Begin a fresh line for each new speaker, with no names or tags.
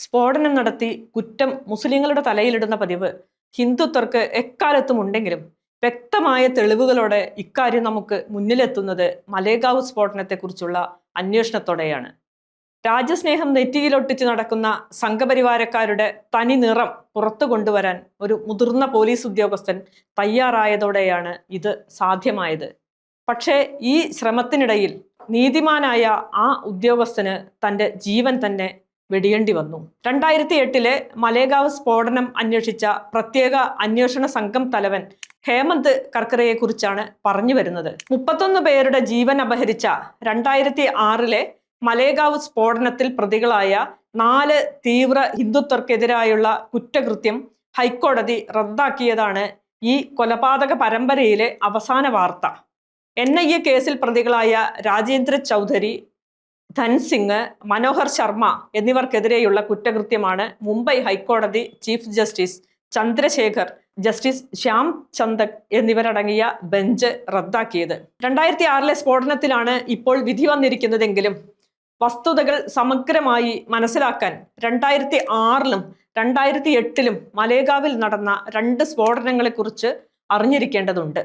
സ്ഫോടനം നടത്തി കുറ്റം മുസ്ലിങ്ങളുടെ തലയിലിടുന്ന പതിവ് ഹിന്ദുത്വർക്ക് എക്കാലത്തും ഉണ്ടെങ്കിലും വ്യക്തമായ തെളിവുകളോടെ ഇക്കാര്യം നമുക്ക് മുന്നിലെത്തുന്നത് മലേഗാവ് സ്ഫോടനത്തെക്കുറിച്ചുള്ള അന്വേഷണത്തോടെയാണ്. രാജ്യസ്നേഹം നെറ്റിയിലൊട്ടിച്ച് നടക്കുന്ന സംഘപരിവാരക്കാരുടെ തനി നിറം പുറത്തു കൊണ്ടുവരാൻ ഒരു മുതിർന്ന പോലീസ് ഉദ്യോഗസ്ഥൻ തയ്യാറായതോടെയാണ് ഇത് സാധ്യമായത്. പക്ഷേ ഈ ശ്രമത്തിനിടയിൽ നീതിമാനായ ആ ഉദ്യോഗസ്ഥന് തൻ്റെ ജീവൻ തന്നെ വെടിയേണ്ടി വന്നു. 2008 മലേഗാവ് സ്ഫോടനം അന്വേഷിച്ച പ്രത്യേക അന്വേഷണ സംഘം തലവൻ ഹേമന്ത് കർക്കറയെ കുറിച്ചാണ് പറഞ്ഞു വരുന്നത്. 31 പേരുടെ ജീവൻ അപഹരിച്ച 2006 മലേഗാവ് സ്ഫോടനത്തിൽ പ്രതികളായ 4 തീവ്ര ഹിന്ദുത്വർക്കെതിരായുള്ള കുറ്റകൃത്യം ഹൈക്കോടതി റദ്ദാക്കിയതാണ് ഈ കൊലപാതക പരമ്പരയിലെ അവസാന വാർത്ത. NIA കേസിൽ പ്രതികളായ രാജേന്ദ്ര ചൗധരി, ധൻസിംഗ്, മനോഹർ ശർമ്മ എന്നിവർക്കെതിരെയുള്ള കുറ്റകൃത്യമാണ് മുംബൈ ഹൈക്കോടതി chief justice Chandrashekhar, justice Shyam Chandak എന്നിവരടങ്ങിയ ബെഞ്ച് റദ്ദാക്കിയത്. 2006 സ്ഫോടനത്തിലാണ് ഇപ്പോൾ വിധി വന്നിരിക്കുന്നതെങ്കിലും വസ്തുതകൾ സമഗ്രമായി മനസ്സിലാക്കാൻ 2006 2008 മലേഗാവിൽ നടന്ന 2 സ്ഫോടനങ്ങളെക്കുറിച്ച് അറിഞ്ഞിരിക്കേണ്ടതുണ്ട്.